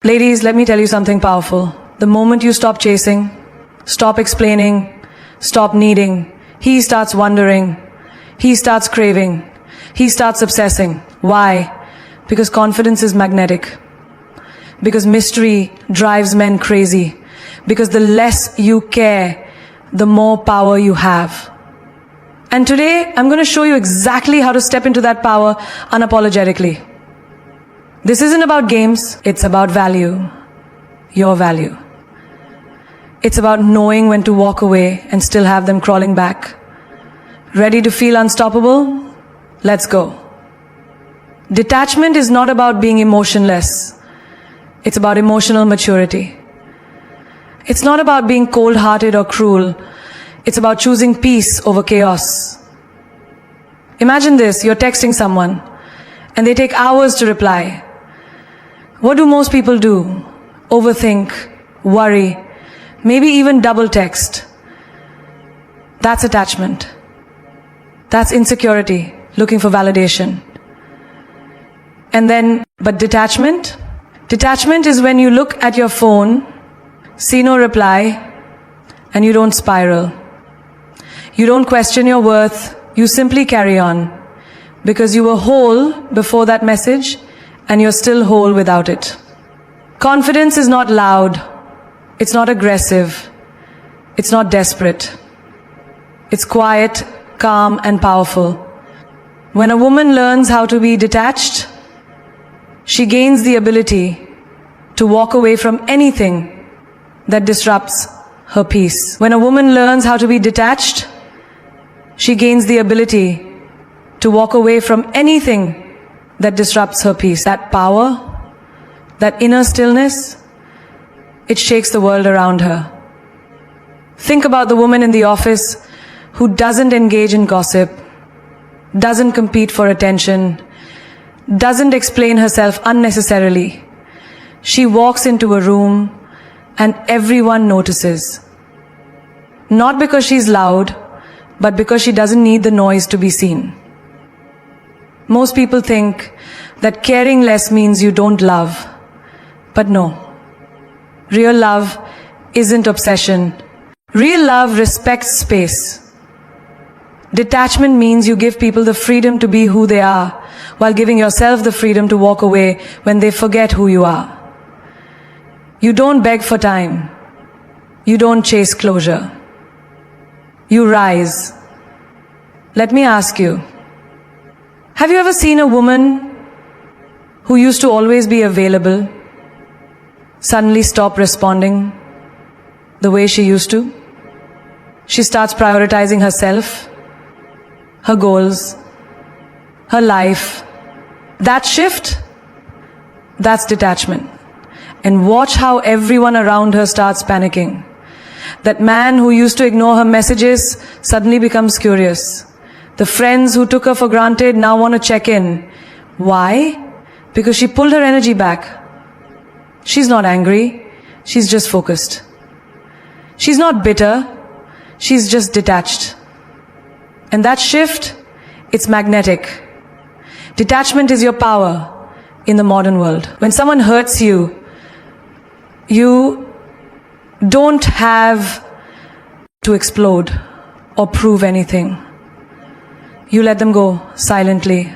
Ladies, let me tell you something powerful. The moment you stop chasing, stop explaining, stop needing, he starts wondering, he starts craving, he starts obsessing. Why? Because confidence is magnetic. Because mystery drives men crazy. Because the less you care, the more power you have. And today, I'm going to show you exactly how to step into that power unapologetically. This isn't about games, it's about value. Your value. It's about knowing when to walk away and still have them crawling back. Ready to feel unstoppable? Let's go. Detachment is not about being emotionless. It's about emotional maturity. It's not about being cold-hearted or cruel. It's about choosing peace over chaos. Imagine this, you're texting someone and they take hours to reply. What do most people do? Overthink, worry, maybe even double text. That's attachment. That's insecurity, looking for validation. But detachment? Detachment is when you look at your phone, see no reply, and you don't spiral. You don't question your worth, you simply carry on. Because you were whole before that message, and you're still whole without it. Confidence is not loud, it's not aggressive, it's not desperate. It's quiet, calm, and powerful. When a woman learns how to be detached, she gains the ability to walk away from anything that disrupts her peace. When a woman learns how to be detached, she gains the ability to walk away from anything that disrupts her peace. That power, that inner stillness, it shakes the world around her. Think about the woman in the office who doesn't engage in gossip, doesn't compete for attention, doesn't explain herself unnecessarily. She walks into a room and everyone notices. Not because she's loud, but because she doesn't need the noise to be seen. Most people think that caring less means you don't love. But no. Real love isn't obsession. Real love respects space. Detachment means you give people the freedom to be who they are, while giving yourself the freedom to walk away when they forget who you are. You don't beg for time. You don't chase closure. You rise. Let me ask you, have you ever seen a woman who used to always be available suddenly stop responding the way she used to? She starts prioritizing herself, her goals, her life. That shift, that's detachment. And watch how everyone around her starts panicking. That man who used to ignore her messages suddenly becomes curious. The friends who took her for granted now want to check in. Why? Because she pulled her energy back. She's not angry, she's just focused. She's not bitter, she's just detached. And that shift, it's magnetic. Detachment is your power in the modern world. When someone hurts you, you don't have to explode or prove anything. You let them go silently.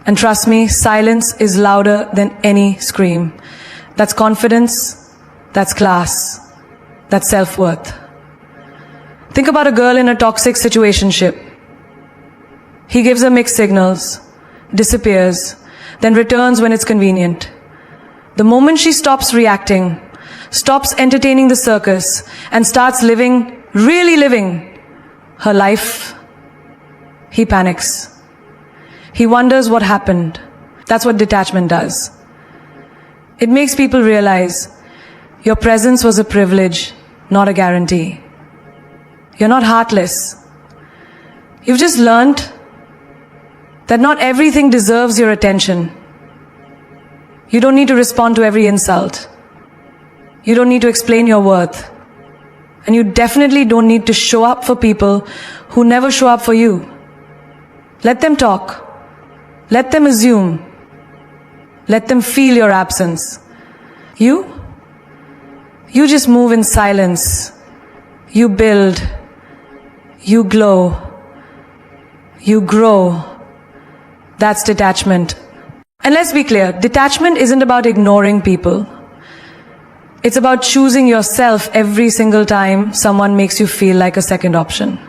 And trust me, silence is louder than any scream. That's confidence, that's class, that's self-worth. Think about a girl in a toxic situationship. He gives her mixed signals, disappears, then returns when it's convenient. The moment she stops reacting, stops entertaining the circus, and starts living, really living, her life, he panics. He wonders what happened. That's what detachment does. It makes people realize your presence was a privilege, not a guarantee. You're not heartless. You've just learned that not everything deserves your attention. You don't need to respond to every insult. You don't need to explain your worth. And you definitely don't need to show up for people who never show up for you. Let them talk. Let them assume. Let them feel your absence. You just move in silence. You build. You glow. You grow. That's detachment. And let's be clear, detachment isn't about ignoring people. It's about choosing yourself every single time someone makes you feel like a second option.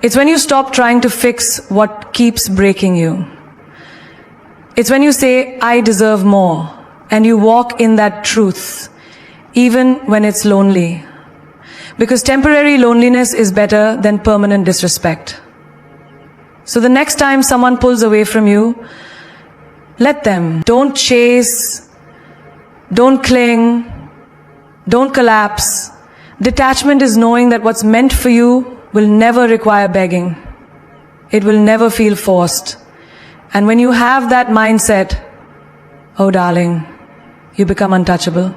It's when you stop trying to fix what keeps breaking you. It's when you say, I deserve more, and you walk in that truth, even when it's lonely. Because temporary loneliness is better than permanent disrespect. So the next time someone pulls away from you, let them. Don't chase, don't cling, don't collapse. Detachment is knowing that what's meant for you will never require begging. It will never feel forced. And when you have that mindset, oh darling, you become untouchable.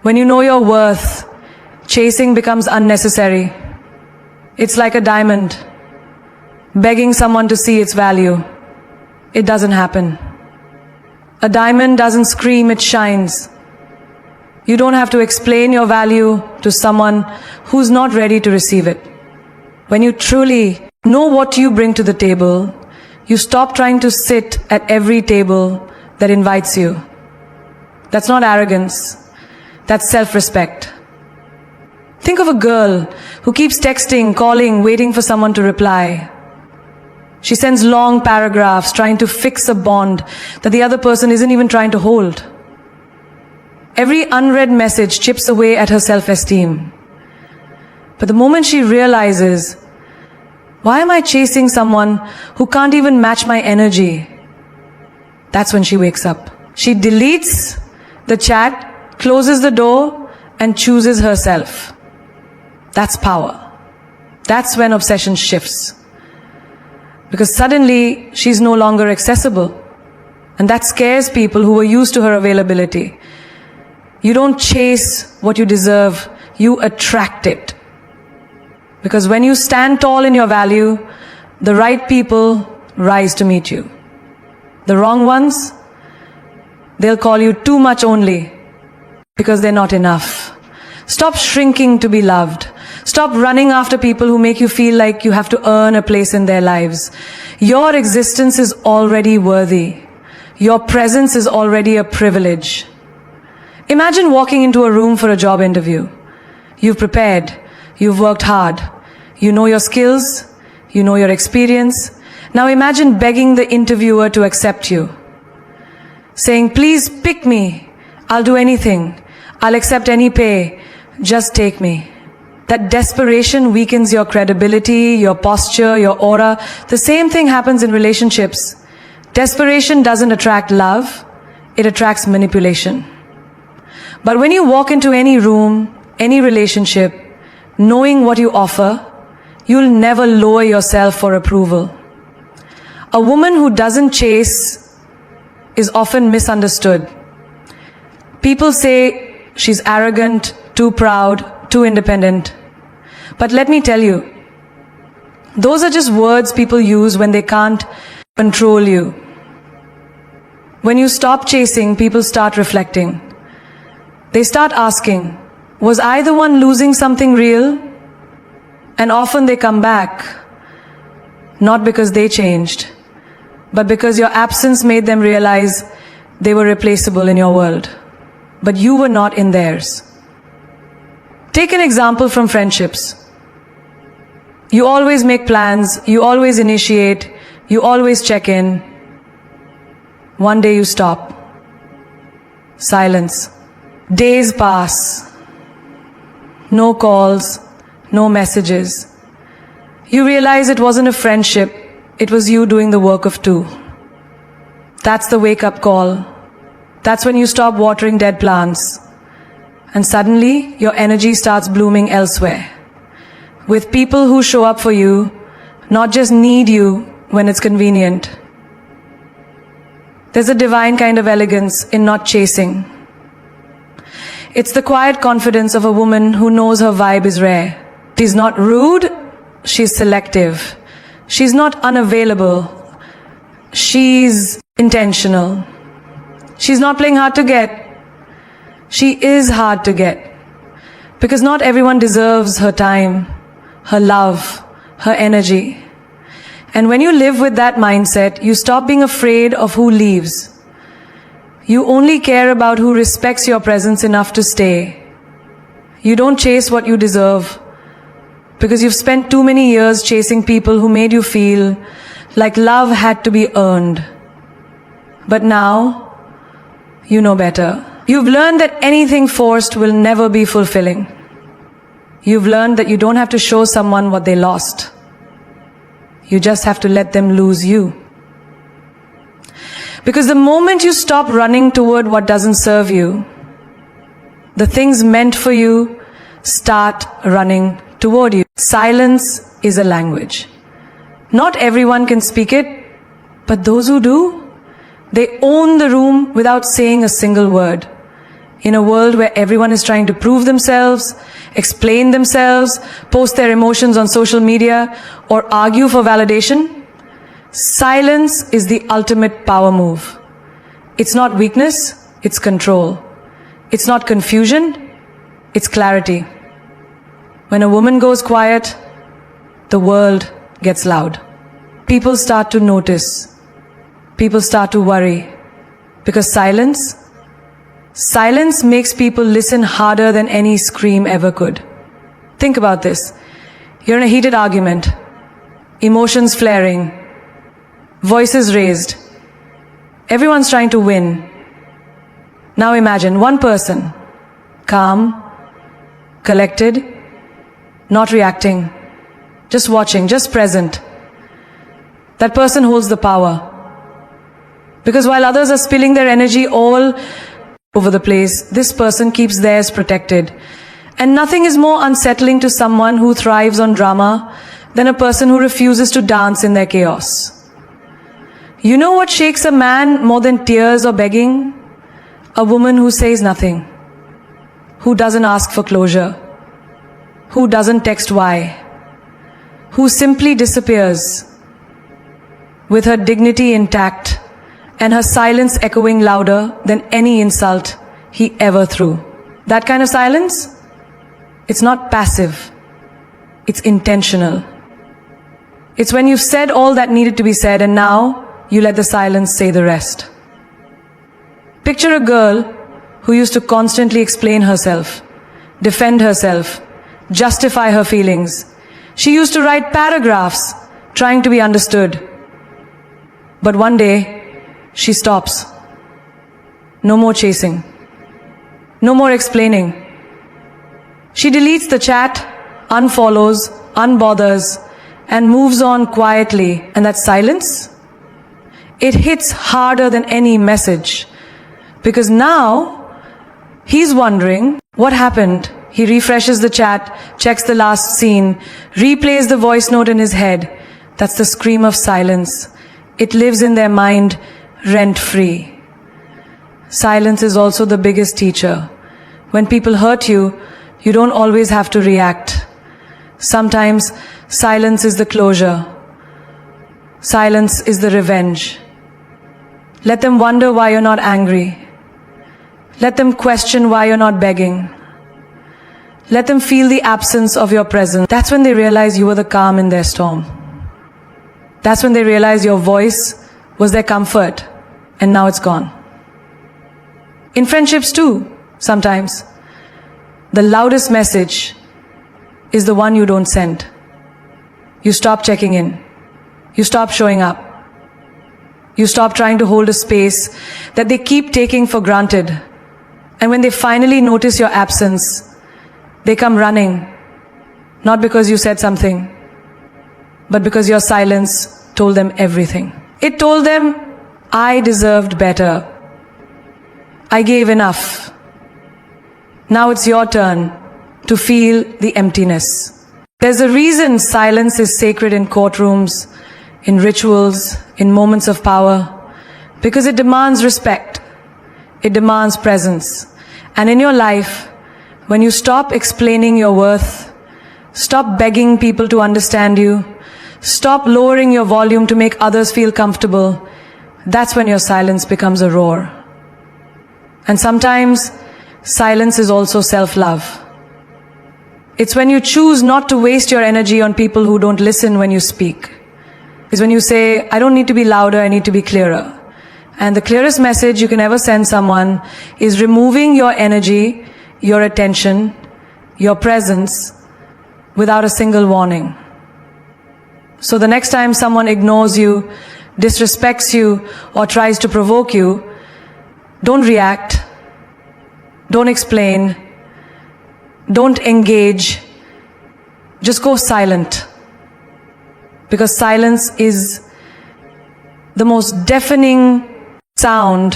When you know your worth, chasing becomes unnecessary. It's like a diamond. Begging someone to see its value. It doesn't happen. A diamond doesn't scream, it shines. You don't have to explain your value to someone who's not ready to receive it. When you truly know what you bring to the table, you stop trying to sit at every table that invites you. That's not arrogance. That's self-respect. Think of a girl who keeps texting, calling, waiting for someone to reply. She sends long paragraphs trying to fix a bond that the other person isn't even trying to hold. Every unread message chips away at her self-esteem. But the moment she realizes, why am I chasing someone who can't even match my energy? That's when she wakes up. She deletes the chat, closes the door, and chooses herself. That's power. That's when obsession shifts. Because suddenly, she's no longer accessible. And that scares people who were used to her availability. You don't chase what you deserve, you attract it. Because when you stand tall in your value, the right people rise to meet you. The wrong ones, they'll call you too much only because they're not enough. Stop shrinking to be loved. Stop running after people who make you feel like you have to earn a place in their lives. Your existence is already worthy. Your presence is already a privilege. Imagine walking into a room for a job interview. You've prepared. You've worked hard. You know your skills. You know your experience. Now imagine begging the interviewer to accept you. Saying, please pick me. I'll do anything. I'll accept any pay. Just take me. That desperation weakens your credibility, your posture, your aura. The same thing happens in relationships. Desperation doesn't attract love. It attracts manipulation. But when you walk into any room, any relationship, knowing what you offer, you'll never lower yourself for approval. A woman who doesn't chase is often misunderstood. People say she's arrogant, too proud, too independent. But let me tell you, those are just words people use when they can't control you. When you stop chasing, people start reflecting. They start asking, was I the one losing something real? And often they come back, not because they changed, but because your absence made them realize they were replaceable in your world, but you were not in theirs. Take an example from friendships. You always make plans, you always initiate, you always check in. One day you stop. Silence. Days pass. No calls, no messages. You realize it wasn't a friendship, it was you doing the work of two. That's the wake-up call. That's when you stop watering dead plants. And suddenly, your energy starts blooming elsewhere. With people who show up for you, not just need you when it's convenient. There's a divine kind of elegance in not chasing. It's the quiet confidence of a woman who knows her vibe is rare. She's not rude, she's selective. She's not unavailable, she's intentional. She's not playing hard to get, She is hard to get. Because not everyone deserves her time, her love, her energy. And when you live with that mindset, you stop being afraid of who leaves. You only care about who respects your presence enough to stay. You don't chase what you deserve, because you've spent too many years chasing people who made you feel like love had to be earned. But now, you know better. You've learned that anything forced will never be fulfilling. You've learned that you don't have to show someone what they lost. You just have to let them lose you. Because the moment you stop running toward what doesn't serve you, the things meant for you start running toward you. Silence is a language. Not everyone can speak it, but those who do, they own the room without saying a single word. In a world where everyone is trying to prove themselves, explain themselves, post their emotions on social media, or argue for validation, silence is the ultimate power move. It's not weakness, it's control. It's not confusion, it's clarity. When a woman goes quiet, the world gets loud. People start to notice. People start to worry. Because silence makes people listen harder than any scream ever could. Think about this. You're in a heated argument. Emotions flaring. Voices raised. Everyone's trying to win. Now imagine one person, calm, collected, not reacting, just watching, just present. That person holds the power. Because while others are spilling their energy all over the place, this person keeps theirs protected. And nothing is more unsettling to someone who thrives on drama than a person who refuses to dance in their chaos. You know what shakes a man more than tears or begging? A woman who says nothing, who doesn't ask for closure, who doesn't text why, who simply disappears with her dignity intact and her silence echoing louder than any insult he ever threw. That kind of silence, it's not passive, it's intentional. It's when you've said all that needed to be said and now you let the silence say the rest. Picture a girl who used to constantly explain herself, defend herself, justify her feelings. She used to write paragraphs trying to be understood. But one day, she stops. No more chasing. No more explaining. She deletes the chat, unfollows, unbothers, and moves on quietly. And that silence, it hits harder than any message. Because now, he's wondering, what happened? He refreshes the chat, checks the last scene, replays the voice note in his head. That's the scream of silence. It lives in their mind, rent-free. Silence is also the biggest teacher. When people hurt you, you don't always have to react. Sometimes, silence is the closure. Silence is the revenge. Let them wonder why you're not angry. Let them question why you're not begging. Let them feel the absence of your presence. That's when they realize you were the calm in their storm. That's when they realize your voice was their comfort, and now it's gone. In friendships too, sometimes, the loudest message is the one you don't send. You stop checking in. You stop showing up. You stop trying to hold a space that they keep taking for granted. And when they finally notice your absence, they come running, not because you said something, but because your silence told them everything. It told them, I deserved better. I gave enough. Now it's your turn to feel the emptiness. There's a reason silence is sacred in courtrooms, in rituals, in moments of power, because it demands respect. It demands presence. And in your life, when you stop explaining your worth, stop begging people to understand you, stop lowering your volume to make others feel comfortable, that's when your silence becomes a roar. And sometimes, silence is also self-love. It's when you choose not to waste your energy on people who don't listen when you speak. It's when you say, I don't need to be louder, I need to be clearer. And the clearest message you can ever send someone is removing your energy, your attention, your presence without a single warning. So the next time someone ignores you, disrespects you, or tries to provoke you, don't react, don't explain, don't engage, just go silent. Because silence is the most deafening sound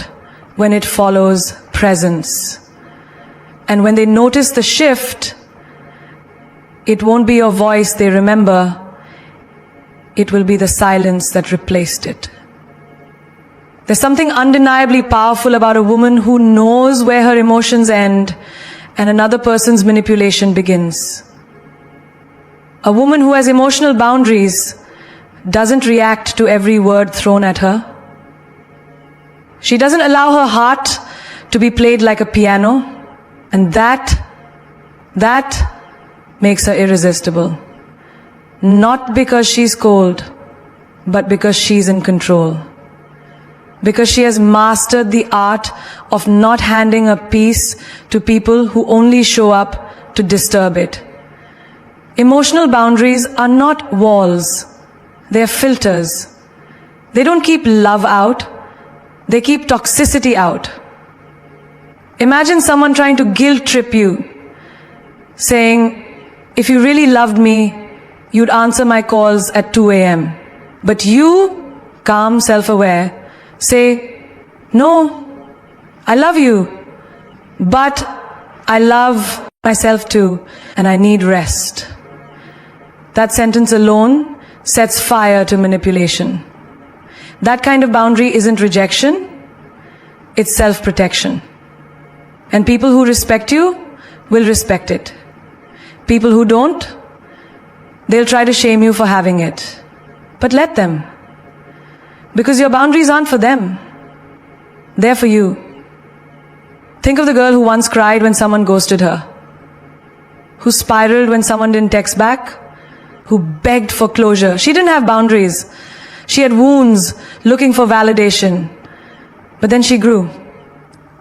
when it follows presence. And when they notice the shift, it won't be your voice they remember, it will be the silence that replaced it. There's something undeniably powerful about a woman who knows where her emotions end and another person's manipulation begins. A woman who has emotional boundaries doesn't react to every word thrown at her. She doesn't allow her heart to be played like a piano, and that makes her irresistible. Not because she's cold, but because she's in control. Because she has mastered the art of not handing a piece to people who only show up to disturb it. Emotional boundaries are not walls, they are filters. They don't keep love out, they keep toxicity out. Imagine someone trying to guilt trip you, saying, if you really loved me, you'd answer my calls at 2 a.m. But you, calm, self-aware, say, no, I love you, but I love myself too, and I need rest. That sentence alone sets fire to manipulation. That kind of boundary isn't rejection, it's self-protection. And people who respect you will respect it. People who don't, they'll try to shame you for having it. But let them. Because your boundaries aren't for them. They're for you. Think of the girl who once cried when someone ghosted her. Who spiraled when someone didn't text back. Who begged for closure. She didn't have boundaries. She had wounds looking for validation. But then she grew.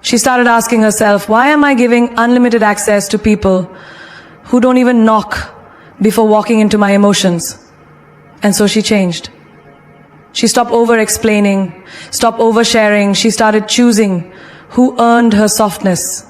She started asking herself, why am I giving unlimited access to people who don't even knock before walking into my emotions? And so she changed. She stopped over-explaining, stopped oversharing. She started choosing who earned her softness.